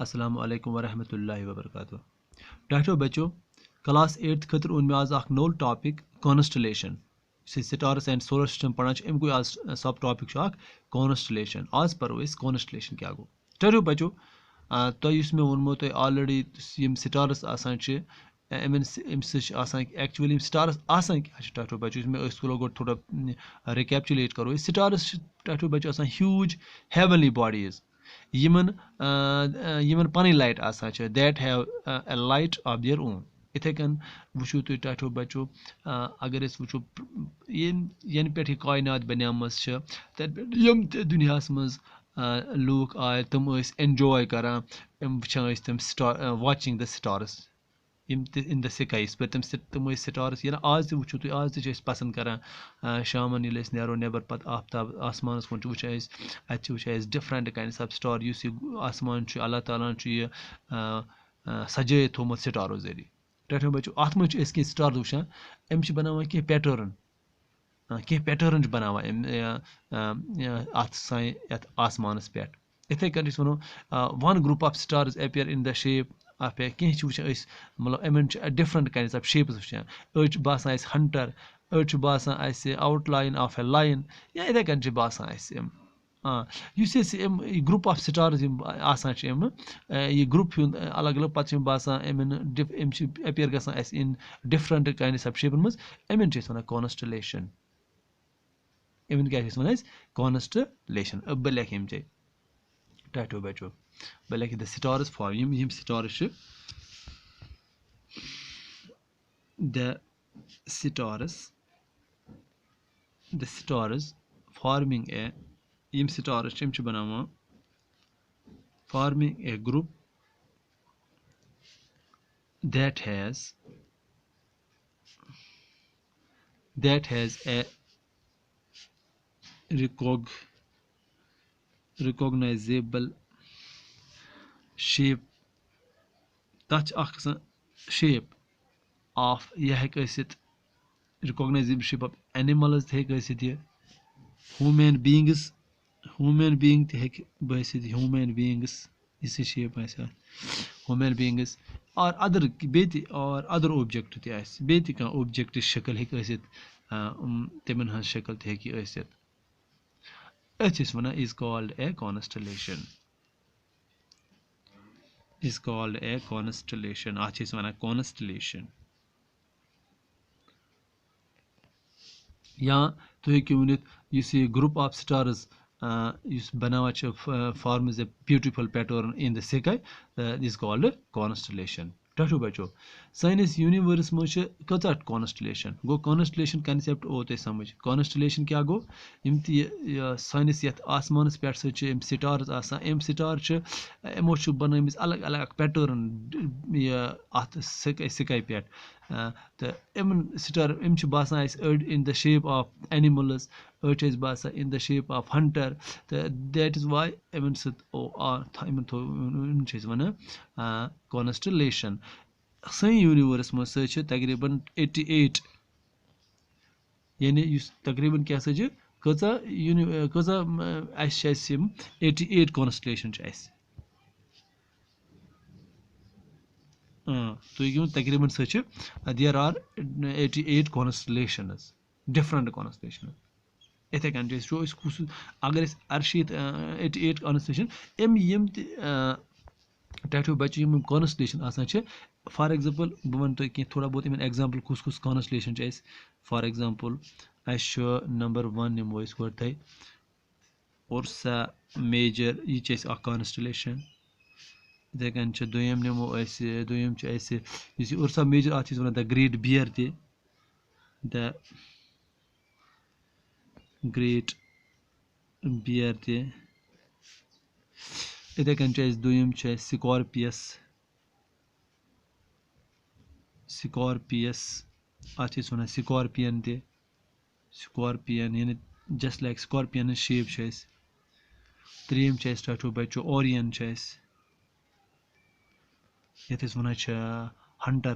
अस्सलाम वालेकुम वरहमतुल्लाहि वबरकातुहू। डाक्टर बच्चों, क्लास 8 खतर उन में आज अख नोल topic constellation. Stars and solar system पढ़ा अमुक आज सब टॉपिक कॉन्स्टलेशन। आज परो कॉन्स्टलेशन क्या गो। डाक्टर बच्चों, तुम मे वोनमो तुम ऑलरेडी यम स्टार्स एक्चुअली स्टार्स क्या डाक्टर बच्चों गो थोड़ा रिकैप्चुलेट करो। स्टार्स डाक्टर बच्चों ह्यूज हेवनली बॉडीज यमन पन light that have a light of their own. इथे कन वो तुम टाठो बच्चो अगर वो यन पे कायनात बनियाम यम दुनिया मज लूक आए तम एंजॉय करान वचान तम watching the stars in the skies पे तम स्टार्स ये आज वो तुम आज पसंद करान शामन ये नेरो नबर पत आफ्ताब आसमान कुन वो डिफरेंट काइंड्स ऑफ स्टार ये आसमान अल्लाह ताला ये सजे थोमुत स्टारों जरिए। टठो बच्चों अत मज कह स्टार वुचान अम बनावान कह पैटर्न कह पैटर्न बनावान अत साइन आसमानस पे। इथे कन वो वन group of stars appear in the shape of कह वुचान मतलब in different kinds of shapes वुचान अड़ बासान हंटर अड़ बासान आउटलाइन ऑफ ए लाइन या इथे कन बासान ग्रुप ऑफ स्टार्स ये ग्रुप अलग अलग पे बासान अपियर गसान इन डिफरेंट काइंड्स ऑफ शेपन मज वन वन कॉन्स्टलेशन। इन क्या वन कॉन्स्टलेशन। अब बह लिख टाटो बचो बह लिख द स्टार्स फॉर्म यम stars the stars forming a यम स्टार्स बनावान forming a group that has a recognizable shape तथ shape of यह recognizable shape of animals human beings human being human beings इस shape human beings और other और other object बे object शक्ल तमन हज शक्ल वन is called a constellation अत वन constellation या तुम हेकु वनित ये ग्रुप ऑफ स्टार्स बनावान forms a beautiful pattern in the sky is called constellation. टठो बच्चो साइंस यूनिवर्स मज कचा कॉन्स्टलेशन गो कॉन्स्टलेशन कंसेप्ट ओ ते समझ कॉन्स्टलेशन क्या गो यम साइंस ये आसमान पे स्टार्स एम स्टार यमो बन अलग अलग पैटर्न अत स्काई पे तो इन स्टार बासान अड़ in the shape of animals अड़ बासान in the shape of hunter तो दैट इज वाई इन वन कॉन्स्टलेशन। सन यूनिवर्स मज तकरीबन 88 यानी तकरीबन क्या कचा 88 कॉन्स्टलेशन तो तकरीबन there are 88 constellations different constellation. इथे कन कुछ अगर अर्शीत 88 कॉन्स्टलेशन यम टाटो बच्चे यम कॉन्स्टलेशन फॉर एग्जांपल बह वन तुम थोड़ा बहुत इन एग्जांपल कुछ कॉन्स्टलेशन फॉर एग्जांपल नंबर 1 निमो गो उर्सा मेजर ये कॉन्स्टलेशन। इथे कन दुयम निमो दुयम उर्सा मेजर अत वन the great bear the great bear इथे कन दुयम स्कॉर्पियस अत वन स्कॉर्पियन यानी जस्ट लाइक स्कॉर्पियन शेप त्रीम टाटो बच्चो ओरियन ये वन हंटर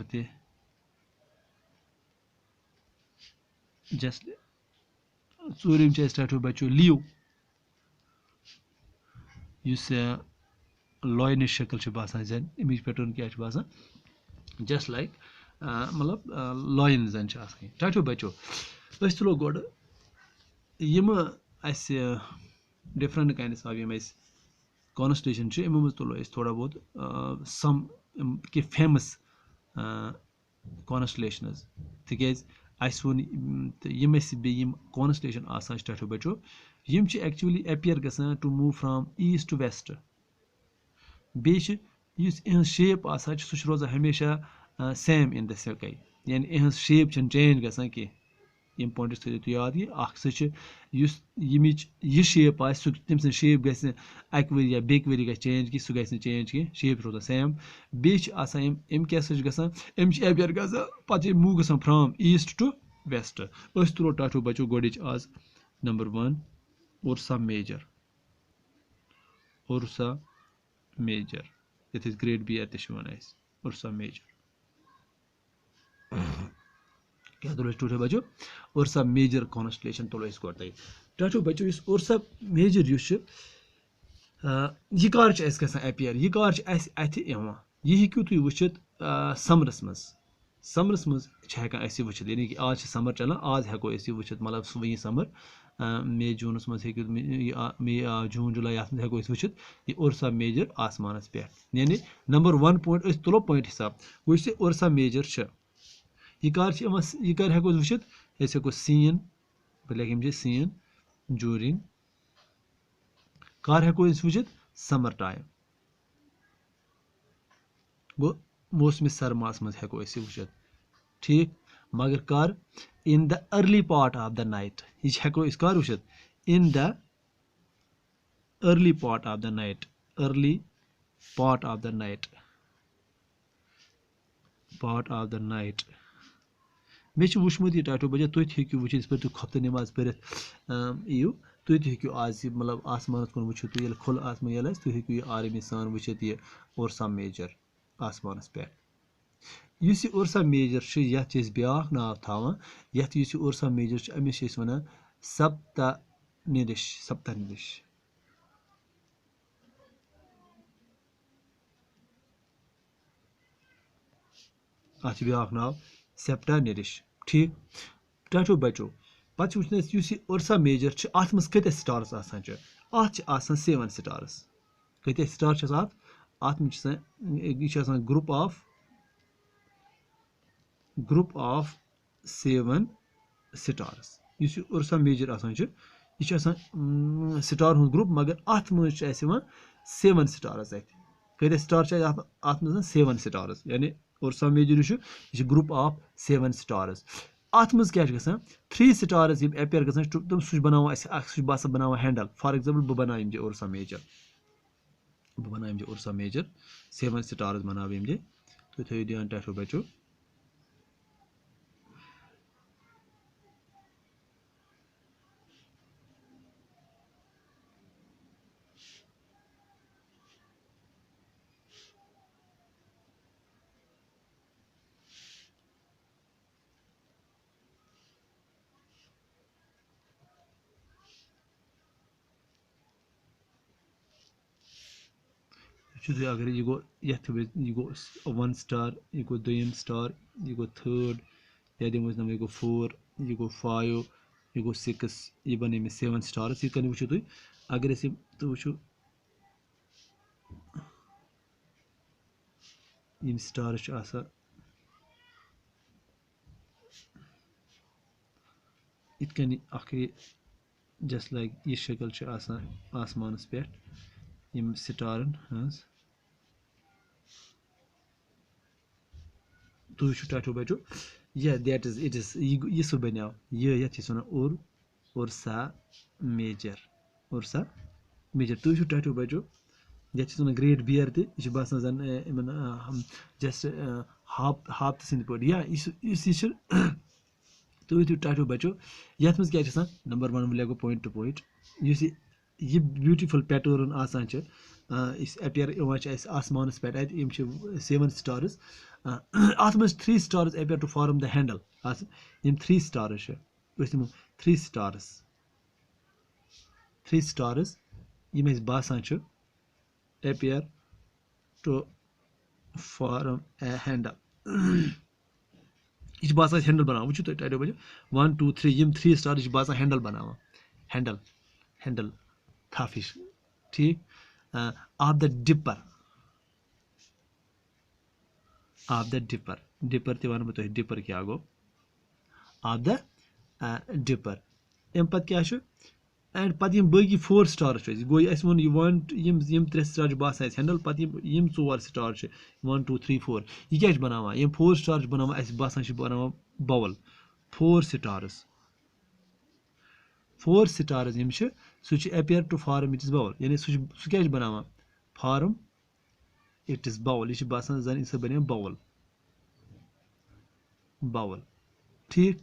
जस्ट चूरिम टाटो बच्चो लियो लॉयनिश शक्ल बासान जन अमिच पैटर्न क्या बासान जस्ट लाइक मतलब लॉयन जन टाठो बचो तुलो गोड यम डिफरेंट काइंड्स ऑफ यम कॉन्स्टिट्यूशन इमो मज तुलो थोड़ा बहुत सम कि फेमस कॉन्स्टलेशनस तिकेज वन यम बेम कॉन्स्टलेशन आसान टाठो बचो यम एक्चुअली अपियर गसान to move from east to west बेह शेप आसान सह रोजान हमेशा सेम इन द स्काई यानी इहज शेप चेंज गसान कह यम पॉइंट्स थो तो याद यमिच यह शेप आ तम सं शेप गि अक वरी या बेक वरी गि चेंज कि सह गि चेंज कह शेप रोजान सेम बेम क्या गसान अपियर गसान पे मूव गसान फ्रॉम ईस्ट टू वेस्ट तुलो टाठो बचो गोडिच आज नंबर 1 उर्सा मेजर ये ग्रेट बियर वन उर्सा मेजर क्या तुलो टूठो बचो उर्सा मेजर कॉन्स्टलेशन तुलो गोड टाठो बचो इस उर्सा मेजर यह कर गसान अपियर यह कर अथ यह हेकू तुम वुचित समरस मज हेकान वुचित यानी कि आज समर चलान आज हेको वुचित मतलब वही समर मे जूनस मज मे जून जुलाई अत हेको वुचित यह उर्सा मेजर आसमानस पे यानी नंबर 1 पॉइंट तुलो पॉइंट हिसाब वो उर्सा मेजर यह कर हेको वुचित हेको सीन बह लिख सीन जूरिंग कर हेको वुचित समर टाइम गो मौसम सरमास मज हेको वुचित ठीक मगर कर in the early part of the night यह हेको कर वुचित in the early part of the night मे वुचमुत यह टाठो बजा तुम हेकू वुचित इस पे तुम खफ्त नमाज पढ़ित यू तुम हेकू आज मतलब आसमान कुन वुचित तुम खुल आसमान ये तुम हेकू यह आरामी सान वुचित यह उर्सा मेजर आसमानस पे यह उर्सा मेजर ये ब्याक नाव थावान यह उर्सा मेजर अमिस वन सप्तनिदिश अत ब्याक नाव सेप्टानिरिश ठीक टाठो बचो पे वुचन उर्सा मेजर अत मज कत स्टार्स आसान 7 स्टार्स कत स्टार अत मज ग्रुप ऑफ 7 स्टार्स इस उर्सा मेजर यह स्टार हूँ ग्रुप मगर अत मज 7 स्टार्स कत स्टार अत मज 7 स्टार्स यानी उर्सा मेजर यह ग्रुप ऑफ 7 स्टार्स अत मज क्या 3 स्टार्स अपियर गसान तुम सह बना हैंडल फॉर एग्जाम्पल बह बना उर्सा मेजर 7 स्टार्स बना तुम थो ध्यान टाठो बचो अगर यह गो यह गो 1 स्टार यह गो 2 स्टार यह गो 3rd या दिमो नाम यह गो 4 यह गो 5 यह गो 6 यह बन 7 स्टार्स यह कन वो तुम अगर तुम वो स्टार्स इत कन जस्ट लाइक यह शक्ल आसमानस पे स्टारन हज तुम टाठो बचो दैट इज यह सह बनो यह वन उर्सा मेजर तुम टाठो बचो ये वन ग्रेट बियर तह बसान जन जस्ट हाप सद पे या तुम टाठो बचो ये मज क्या नंबर 1 लेगो पॉइंट टू पॉइंट यह ब्यूटीफुल पैटर्न आसान अपियर आसमानस पे 7 स्टार्स अत मज 3 stars appear to form the handle 3 stars 3 stars यम बसान appear to form a handle. यह बासा हैंडल बना वो टाइटो बजो 1 2 3 यम 3 स्टार यह बासा हैंडल बनावा हैंडल हैंडल था फिश ठीक ऑफ द डिपर डिपर ते वन बतो डिपर क्या गो ऑफ द डिपर एम पत क्या एंड पत यम बाकी 4 स्टार गो वो यम 3 स्टार बासा हैंडल पत यम 4 स्टार 1 2 3 4 यह क्या बनावा यम 4 स्टार बनावा बासा बनावा बाउल 4 स्टार्स यम सु appear to form it is bowl यानी सु क्या बनावा फॉर्म इट इज बाउल यह बासा जन इस बने बाउल ठीक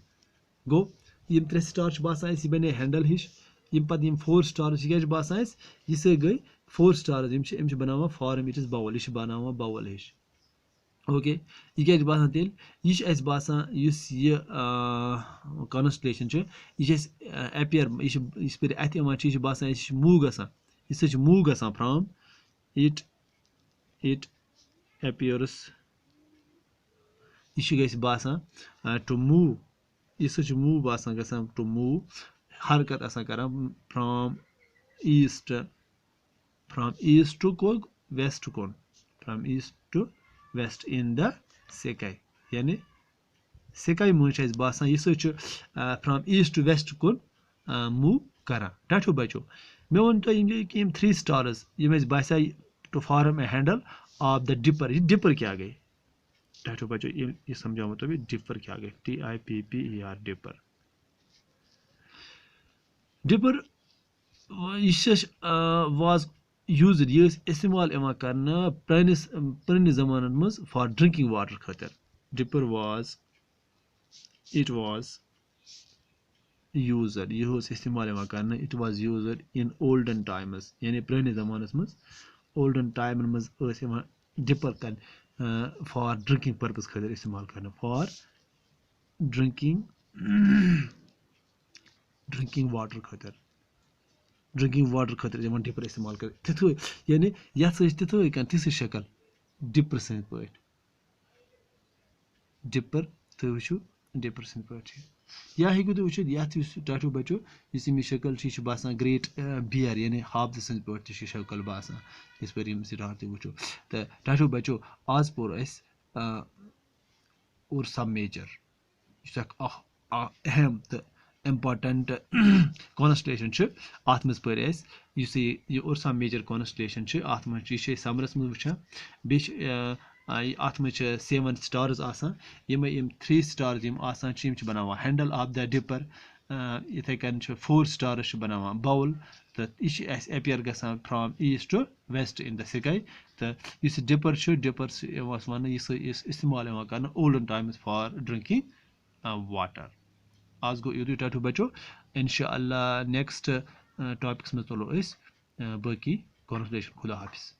गो यम 3 स्टार बासा यह बने हैंडल हिश यम पत यम 4 स्टार क्या बासा यह गई 4 स्टार यम बनावा फॉर्म इट इज बाउल यह बनावा बाउल हिश ओके यह क्या बासा तेल यह बासा यह कॉन्स्टलेशन यह अपियर यह पे अत यह बासा यह मूव ग यह मूव ग फ्रॉम इट अपियर्स यह गई बासा टू मूव यह मूव बासा ग टू मूव हरकत कर फ्रॉम ईस्ट टू को वेस्ट कुन from east to west in the sky यानी स्काई मज बासा यह फ्रॉम ईस्ट टू वेस्ट कुन मूव कर टू बचो मे वो तो 3 स्टार्स यम बासा to form a handle of the dipper यह डिपर क्या गई टू बचो ये समझाओ तो डिपर क्या गई TIPPER डिपर डिपर यह वाज यूज यह इस्तेमाल करना पुरानिस जमानन मज फॉर ड्रिंकिंग वाटर खतर डिपर वाज यूज्ड यह इस्तेमाल करना it was used in olden times यानी पुरानिस जमानस मज ओल्डन टाइमन मज डिपर कर फॉर ड्रिंकिंग पर्पस खतर इस्तेमाल करना फॉर ड्रिंकिंग वाटर खतर ड्रिंकिंग वाटर खतर डिपर इस्तेमाल कर तिथु यानी ये तिथु शक्ल डिपर सद पे डिपर तो वो डिपर सद पे या हेकु तुम वो ये टाटू बचो इस शक्ल बासा ग्रेट बियर यानी हाफज सद पे शक्ल बासा इस पर सिटार वो तो टाटू बचो आज पोर उर्सा मेजर अहम तो इम्पॉर्टेंट कॉन्स्टलेशन अत मज पे यह उर्सा मेजर कॉन्स्टलेशन अत मह समरस मज वुचान बे अत मज 7 स्टार्स यम 3 स्टार्स यम बनावा हैंडल ऑफ द डिपर इथे कन 4 स्टार्स बनावा बाउल तो यह अपियर ग from east to west in the sky तो इस डिपर वन यह इस्तेमाल कर olden times for drinking water आज गो युद्ध टाटू बचो इंशाअल्लाह नेक्स्ट टॉपिक्स में चलो बाकी कॉन्वर्सेशन खुदा हाफिज।